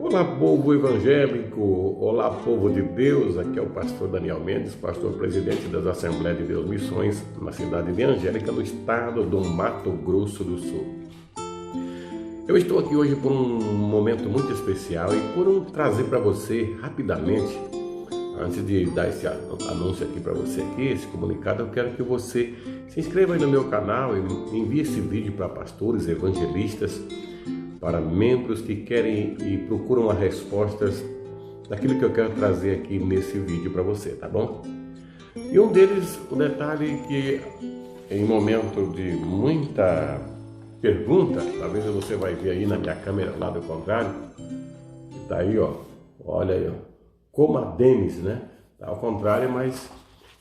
Olá, povo evangélico, olá, povo de Deus, aqui é o pastor Daniel Mendes, pastor presidente das Assembleias de Deus Missões, na cidade de Angélica, no estado do Mato Grosso do Sul. Eu estou aqui hoje por um momento muito especial e por trazer para você rapidamente, antes de dar esse anúncio aqui para você aqui, esse comunicado, eu quero que você se inscreva aí no meu canal e envie esse vídeo para pastores, evangelistas, para membros que querem e procuram as respostas daquilo que eu quero trazer aqui nesse vídeo para você, tá bom? E um deles, o detalhe que em momento de muita pergunta, talvez você vai ver aí na minha câmera lá do contrário, que tá aí, ó, olha aí, ó, Comademes, né? Tá ao contrário, mas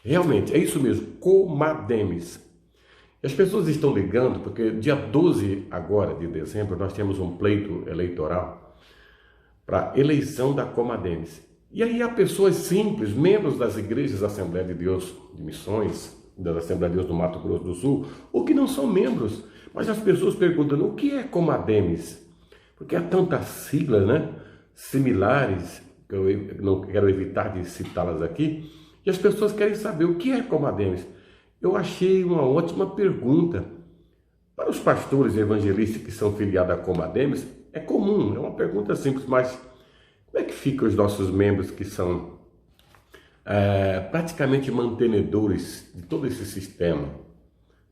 realmente é isso mesmo, Comademes. As pessoas estão ligando porque dia 12 agora de dezembro nós temos um pleito eleitoral para eleição da Comademes. E aí há pessoas simples, membros das igrejas da Assembleia de Deus de Missões, da Assembleia de Deus do Mato Grosso do Sul, ou que não são membros, mas as pessoas perguntam, o que é Comademes? Porque há tantas siglas, né, similares, que eu não quero evitar de citá-las aqui, e as pessoas querem saber o que é Comademes. Eu achei uma ótima pergunta. Para os pastores e evangelistas que são filiados a Comademes, é comum, é uma pergunta simples, mas como é que ficam os nossos membros que são praticamente mantenedores de todo esse sistema?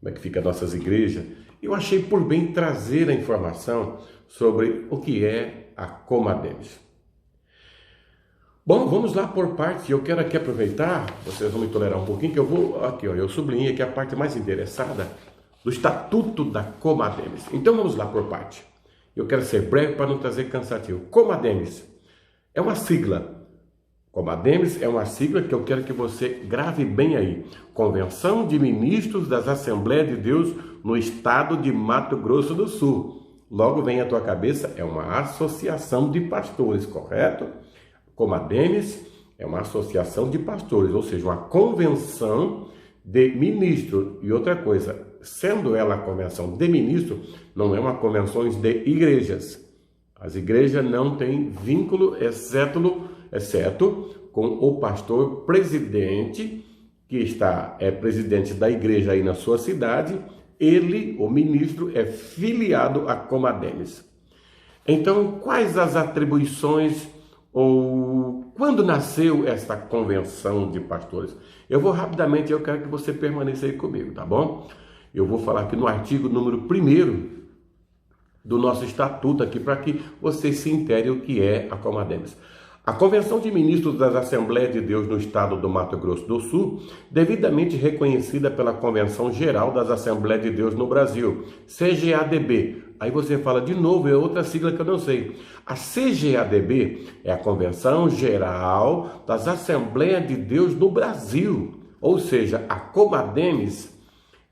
Como é que fica nossas igrejas? Eu achei por bem trazer a informação sobre o que é a Comademes. Bom, vamos lá por partes. Eu quero aqui aproveitar, vocês vão me tolerar um pouquinho, que eu vou aqui, ó, eu sublinhei aqui a parte mais interessada do Estatuto da Comademes. Então vamos lá por parte. Eu quero ser breve para não trazer cansativo. Comademes é uma sigla. Comademes é uma sigla que eu quero que você grave bem aí. Convenção de Ministros das Assembleias de Deus no estado de Mato Grosso do Sul. Logo vem à tua cabeça, é uma associação de pastores, correto? Comademes é uma associação de pastores, ou seja, uma convenção de ministros. E outra coisa, sendo ela a convenção de ministros, não é uma convenção de igrejas. As igrejas não têm vínculo, exceto com o pastor presidente, que é presidente da igreja aí na sua cidade. Ele, o ministro, é filiado a Comademes. Então, quais as atribuições ou quando nasceu essa convenção de pastores? Eu vou rapidamente, eu quero que você permaneça aí comigo, tá bom? Eu vou falar aqui no artigo número 1º do nosso estatuto aqui, para que você se intere o que é a Comademes. A Convenção de Ministros das Assembleias de Deus no Estado do Mato Grosso do Sul, devidamente reconhecida pela Convenção Geral das Assembleias de Deus no Brasil, CGADB. Aí você fala de novo, é outra sigla que eu não sei. A CGADB é a Convenção Geral das Assembleias de Deus no Brasil. Ou seja, a Comademes,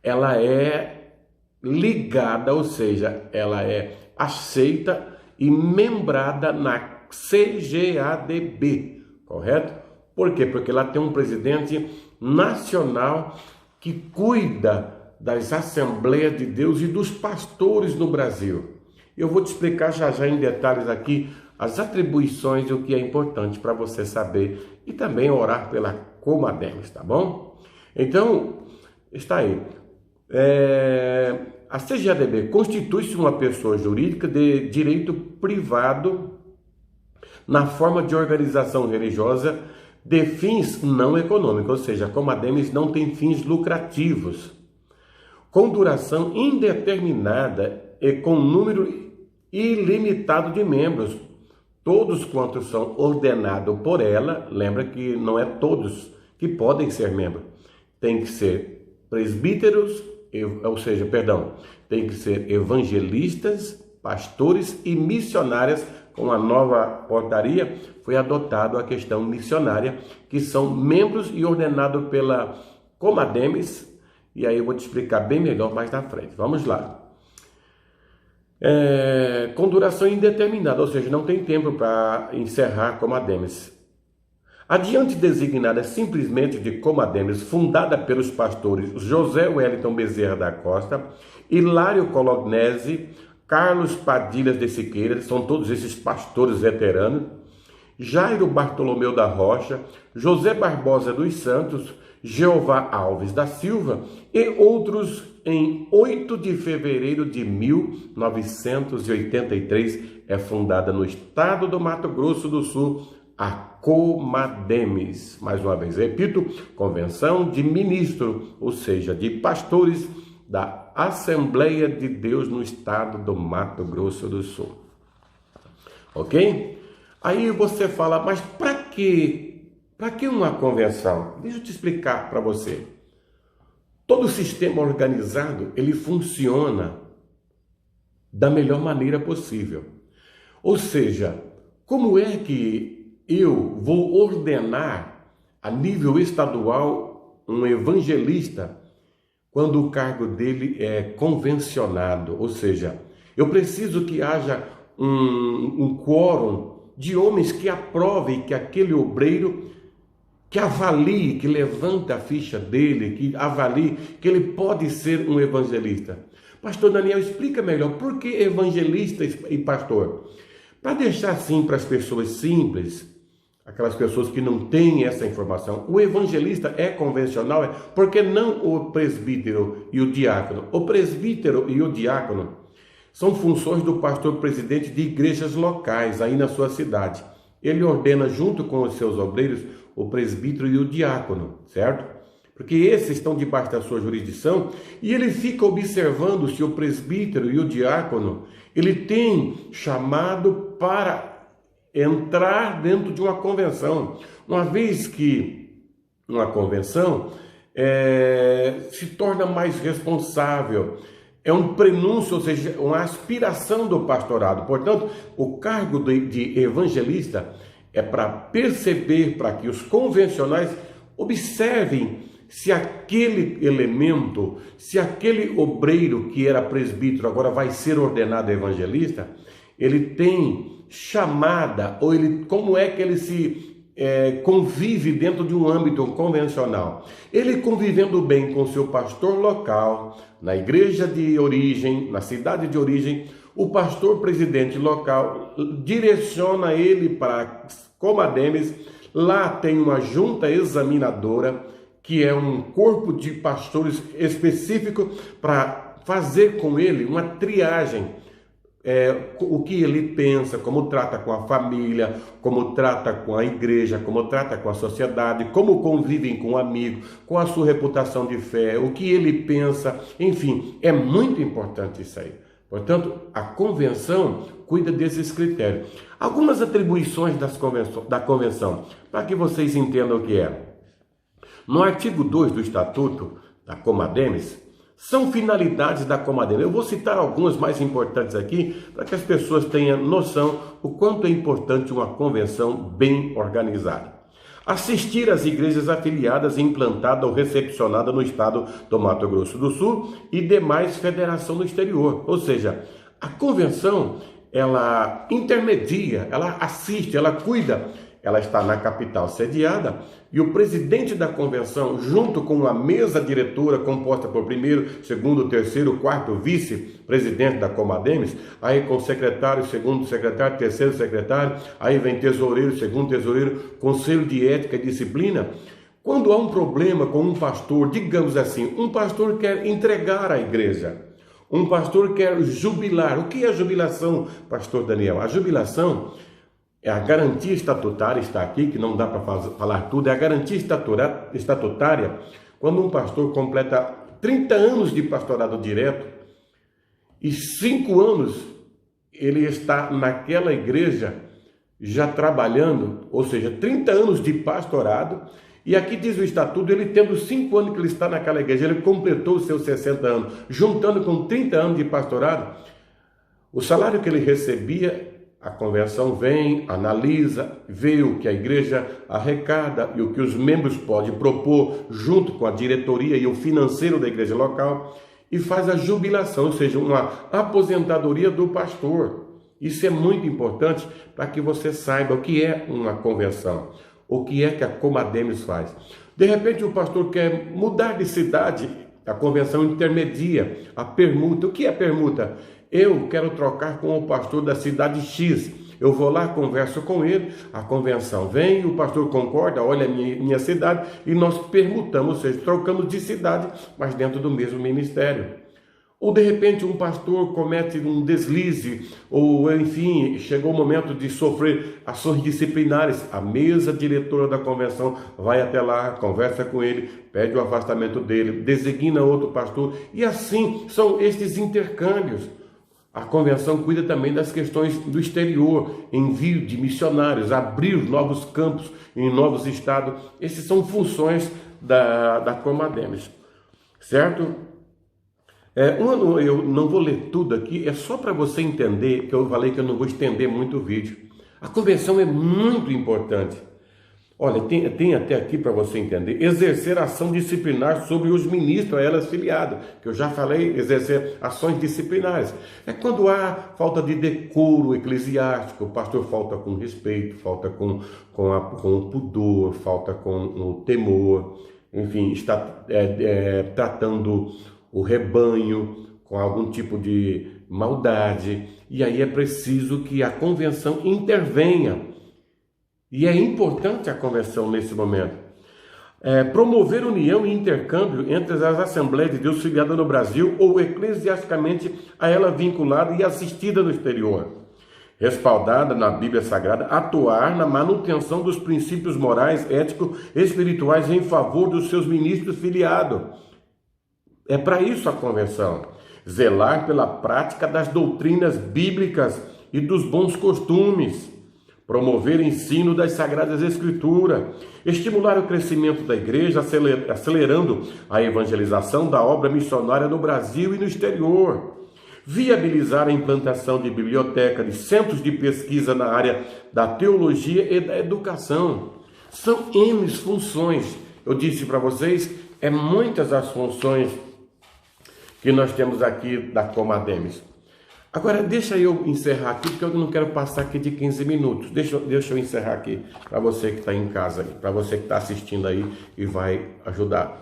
ela é ligada, ou seja, ela é aceita e membrada na CGADB, correto? Por quê? Porque ela tem um presidente nacional que cuida das Assembleias de Deus e dos pastores no Brasil. Eu vou te explicar já em detalhes aqui as atribuições e o que é importante para você saber e também orar pela Comademes, tá bom? Então, está aí. A CGADB constitui-se uma pessoa jurídica de direito privado na forma de organização religiosa de fins não econômicos, ou seja, a Comademes não tem fins lucrativos, com duração indeterminada e com número ilimitado de membros, todos quantos são ordenados por ela. Lembra que não é todos que podem ser membros, tem que ser presbíteros, tem que ser evangelistas, pastores e missionárias. Com a nova portaria foi adotado a questão missionária, que são membros e ordenados pela Comademes. E aí eu vou te explicar bem melhor mais na frente. Vamos lá. Com duração indeterminada, ou seja, não tem tempo para encerrar a Comademes. Adiante designada simplesmente de Comademes, fundada pelos pastores José Wellington Bezerra da Costa, Hilário Colognesi, Carlos Padilha de Siqueira, são todos esses pastores veteranos, Jairo Bartolomeu da Rocha, José Barbosa dos Santos, Jeová Alves da Silva e outros. Em 8 de fevereiro de 1983 é fundada no estado do Mato Grosso do Sul a Comademes. Mais uma vez, repito, Convenção de Ministros, ou seja, de pastores da Assembleia de Deus no estado do Mato Grosso do Sul. Ok? Aí você fala, mas para que uma convenção? Deixa eu te explicar para você. Todo sistema organizado, ele funciona da melhor maneira possível. Ou seja, como é que eu vou ordenar a nível estadual um evangelista quando o cargo dele é convencionado? Ou seja, eu preciso que haja um quórum de homens que aprovem que aquele obreiro, que avalie, que levante a ficha dele, que avalie que ele pode ser um evangelista. Pastor Daniel, explica melhor, por que evangelista e pastor? Para deixar assim para as pessoas simples, aquelas pessoas que não têm essa informação, o evangelista é convencional, por que não o presbítero e o diácono? O presbítero e o diácono são funções do pastor presidente de igrejas locais aí na sua cidade. Ele ordena junto com os seus obreiros o presbítero e o diácono, certo? Porque esses estão debaixo da sua jurisdição e ele fica observando se o presbítero e o diácono, ele tem chamado para entrar dentro de uma convenção. Uma vez que uma convenção se torna mais responsável, é um prenúncio, ou seja, uma aspiração do pastorado. Portanto, o cargo de evangelista é para perceber, para que os convencionais observem se aquele elemento, se aquele obreiro que era presbítero agora vai ser ordenado evangelista, ele tem chamada, ou ele, como é que ele se convive dentro de um âmbito convencional. Ele convivendo bem com seu pastor local, na igreja de origem, na cidade de origem, o pastor presidente local direciona ele para Comademes. Lá tem uma junta examinadora, que é um corpo de pastores específico para fazer com ele uma triagem. O que ele pensa, como trata com a família, como trata com a igreja, como trata com a sociedade, como convivem com o amigo, com a sua reputação de fé, o que ele pensa, enfim, é muito importante isso aí. Portanto, a convenção cuida desses critérios. Algumas atribuições da convenção, para que vocês entendam o que é. No artigo 2 do Estatuto da Comademes, são finalidades da Comademes. Eu vou citar algumas mais importantes aqui, para que as pessoas tenham noção o quanto é importante uma convenção bem organizada. Assistir às igrejas afiliadas, implantadas ou recepcionadas no estado do Mato Grosso do Sul e demais federação no exterior. Ou seja, a convenção, ela intermedia, ela assiste, ela cuida. Ela está na capital sediada e o presidente da convenção, junto com a mesa diretora composta por primeiro, segundo, terceiro, quarto vice-presidente da Comademes, aí com secretário, segundo secretário, terceiro secretário, aí vem tesoureiro, segundo tesoureiro, conselho de ética e disciplina. Quando há um problema com um pastor, digamos assim, um pastor quer entregar a igreja, um pastor quer jubilar. O que é jubilação, pastor Daniel? A jubilação é a garantia estatutária, está aqui, que não dá para falar tudo, é a garantia estatutária quando um pastor completa 30 anos de pastorado direto e 5 anos ele está naquela igreja já trabalhando, ou seja, 30 anos de pastorado, e aqui diz o estatuto, ele tendo 5 anos que ele está naquela igreja, ele completou os seus 60 anos, juntando com 30 anos de pastorado, o salário que ele recebia, a convenção vem, analisa, vê o que a igreja arrecada e o que os membros podem propor junto com a diretoria e o financeiro da igreja local e faz a jubilação, ou seja, uma aposentadoria do pastor. Isso é muito importante para que você saiba o que é uma convenção, o que é que a Comademes faz. De repente o pastor quer mudar de cidade, a convenção intermedia a permuta. O que é permuta? eu quero trocar com o pastor da cidade X. Eu vou lá, converso com ele, a convenção vem, o pastor concorda, olha a minha cidade, e nós permutamos, ou seja, trocamos de cidade, mas dentro do mesmo ministério. Ou de repente um pastor comete um deslize, ou enfim, chegou o momento de sofrer ações disciplinares. A mesa diretora da convenção vai até lá, conversa com ele, pede o afastamento dele, designa outro pastor, e assim são estes intercâmbios. A convenção cuida também das questões do exterior, envio de missionários, abrir novos campos em novos estados. Essas são funções da Comademes, certo? Eu não vou ler tudo aqui, é só para você entender, que eu falei que eu não vou estender muito o vídeo. A convenção é muito importante. Olha, tem até aqui para você entender. Exercer ação disciplinar sobre os ministros a elas filiados, que eu já falei, exercer ações disciplinares. É quando há falta de decoro eclesiástico, o pastor falta com respeito, falta com o pudor, falta com o temor, enfim, está tratando o rebanho com algum tipo de maldade, e aí é preciso que a convenção intervenha. E é importante a convenção nesse momento. Promover união e intercâmbio entre as Assembleias de Deus filiadas no Brasil ou eclesiasticamente a ela vinculada e assistida no exterior. Respaldada na Bíblia Sagrada, atuar na manutenção dos princípios morais, éticos e espirituais em favor dos seus ministros filiados. É para isso a convenção. Zelar pela prática das doutrinas bíblicas e dos bons costumes. Promover ensino das Sagradas Escrituras. Estimular o crescimento da igreja, acelerando a evangelização da obra missionária no Brasil e no exterior. Viabilizar a implantação de biblioteca, de centros de pesquisa na área da teologia e da educação. São N funções. Eu disse para vocês, muitas as funções que nós temos aqui da Comademes. Agora, deixa eu encerrar aqui, porque eu não quero passar aqui de 15 minutos. Deixa eu encerrar aqui, para você que está em casa, para você que está assistindo aí e vai ajudar.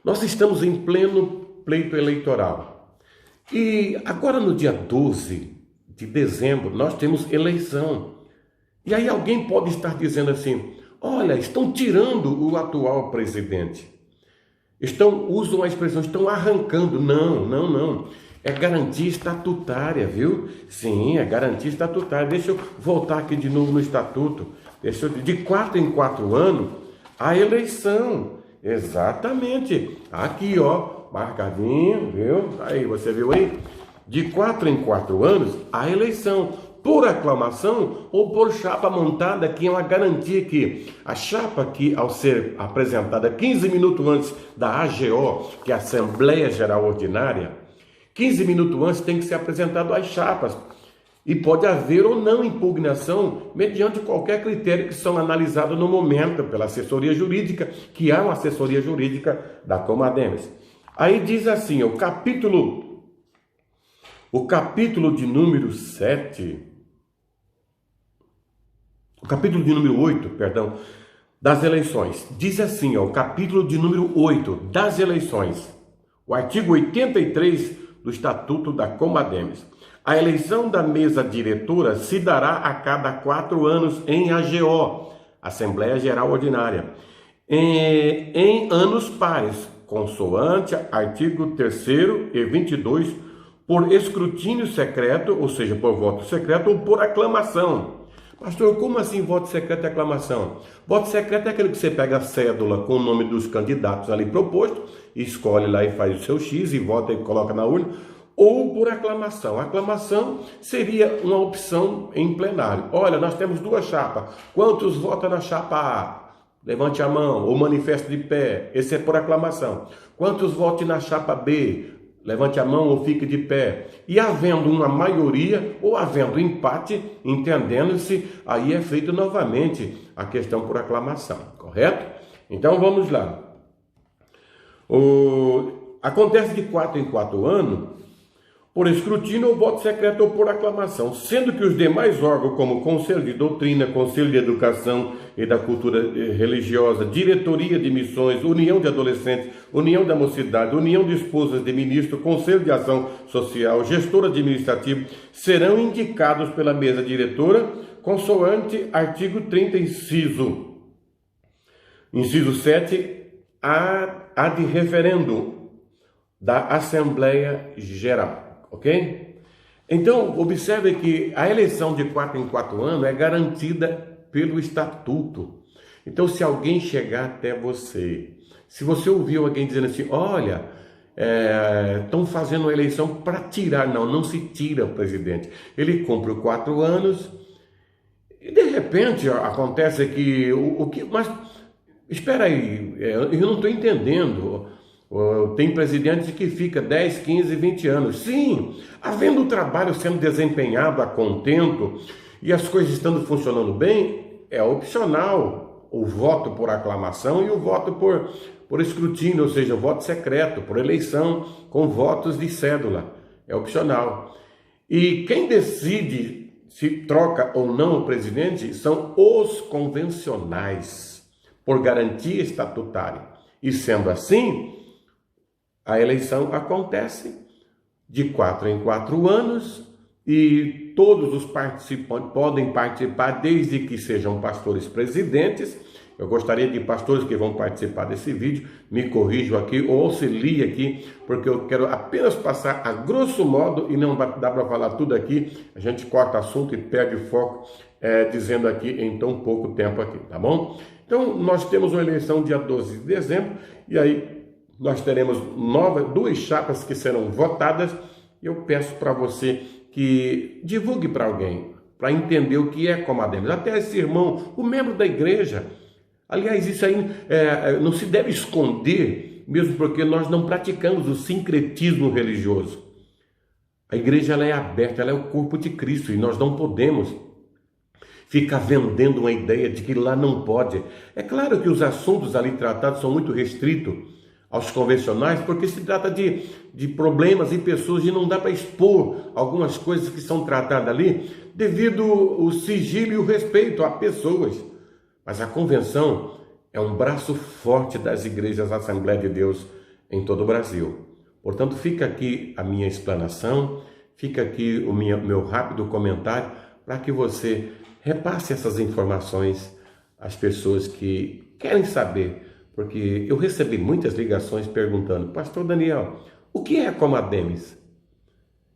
Nós estamos em pleno pleito eleitoral. E agora, no dia 12 de dezembro, nós temos eleição. E aí alguém pode estar dizendo assim, olha, estão tirando o atual presidente. Usam a expressão, estão arrancando. Não. É garantia estatutária, viu? Sim, é garantia estatutária. Deixa eu voltar aqui de novo no estatuto. De 4 em 4 anos, a eleição. Exatamente. Aqui, ó, marcadinho, viu? Aí, você viu aí? De 4 em 4 anos, a eleição. Por aclamação ou por chapa montada, que é uma garantia que a chapa que, ao ser apresentada 15 minutos antes da AGO, que é a Assembleia Geral Ordinária, 15 minutos antes tem que ser apresentado as chapas. E pode haver ou não impugnação mediante qualquer critério que são analisados no momento pela assessoria jurídica, que há uma assessoria jurídica da Comademes. Aí diz assim, o capítulo de número 7... O capítulo de número 8, das eleições. Diz assim, o capítulo de número 8 das eleições. O artigo 83 do Estatuto da Comademes. A eleição da mesa diretora se dará a cada 4 anos em AGO, Assembleia Geral Ordinária, em anos pares, consoante artigo 3º e 22, por escrutínio secreto, ou seja, por voto secreto ou por aclamação. Pastor, como assim voto secreto e aclamação? Voto secreto é aquele que você pega a cédula com o nome dos candidatos ali proposto, escolhe lá e faz o seu X e vota e coloca na urna, ou por aclamação. A aclamação seria uma opção em plenário. Olha, nós temos 2 chapas. Quantos votam na chapa A? Levante a mão ou manifeste de pé. Esse é por aclamação. Quantos votam na chapa B? Levante a mão ou fique de pé. E havendo uma maioria ou havendo empate, entendendo-se, aí é feito novamente a questão por aclamação, correto? Então vamos lá. Acontece de 4 em 4 anos, por escrutínio ou voto secreto ou por aclamação, sendo que os demais órgãos, como Conselho de Doutrina, Conselho de Educação e da Cultura Religiosa, Diretoria de Missões, União de Adolescentes, União da Mocidade, União de Esposas de Ministro, Conselho de Ação Social, Gestor Administrativo, serão indicados pela mesa diretora, consoante artigo 30, inciso 7, a de referendo da Assembleia Geral. Ok? Então, observe que a eleição de 4 em 4 anos é garantida pelo estatuto. Então, se alguém chegar até você, se você ouviu alguém dizendo assim, olha, estão fazendo uma eleição para tirar, não se tira o presidente. Ele cumpre 4 anos e de repente acontece que mas espera aí, eu não estou entendendo. Tem presidentes que fica 10, 15, 20 anos. Sim, havendo o trabalho sendo desempenhado a contento e as coisas estando funcionando bem, é opcional o voto por aclamação e o voto por escrutínio, ou seja, o voto secreto, por eleição com votos de cédula. É opcional. E quem decide se troca ou não o presidente são os convencionais, por garantia estatutária. E sendo assim, a eleição acontece de 4 em 4 anos e todos os participantes podem participar desde que sejam pastores presidentes. Eu gostaria de pastores que vão participar desse vídeo, me corrijam aqui ou auxiliem aqui, porque eu quero apenas passar a grosso modo e não dá para falar tudo aqui. A gente corta assunto e perde o foco dizendo aqui em tão pouco tempo aqui, tá bom? Então, nós temos uma eleição dia 12 de dezembro e aí nós teremos 2 chapas que serão votadas. Eu peço para você que divulgue para alguém, para entender o que é Comademos. Até esse irmão, o membro da igreja. Aliás, isso aí não se deve esconder, mesmo porque nós não praticamos o sincretismo religioso. A igreja ela é aberta, ela é o corpo de Cristo e nós não podemos ficar vendendo uma ideia de que lá não pode. É claro que os assuntos ali tratados são muito restritos aos convencionais, porque se trata de problemas e pessoas e não dá para expor algumas coisas que são tratadas ali devido ao sigilo e o respeito a pessoas. Mas a convenção é um braço forte das igrejas da Assembleia de Deus em todo o Brasil. Portanto, fica aqui a minha explanação, fica aqui o meu rápido comentário para que você repasse essas informações às pessoas que querem saber. Porque eu recebi muitas ligações perguntando, Pastor Daniel, o que é Comademos?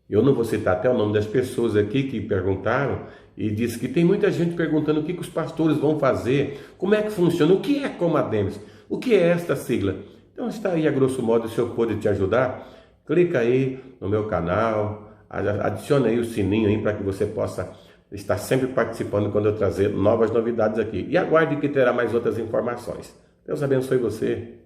Eu não vou citar até o nome das pessoas aqui que perguntaram e disse que tem muita gente perguntando o que os pastores vão fazer, como é que funciona, o que é Comademos, o que é esta sigla? Então está aí a grosso modo, se eu puder te ajudar, clica aí no meu canal, adicione aí o sininho aí para que você possa estar sempre participando quando eu trazer novas novidades aqui. E aguarde que terá mais outras informações. Deus abençoe você.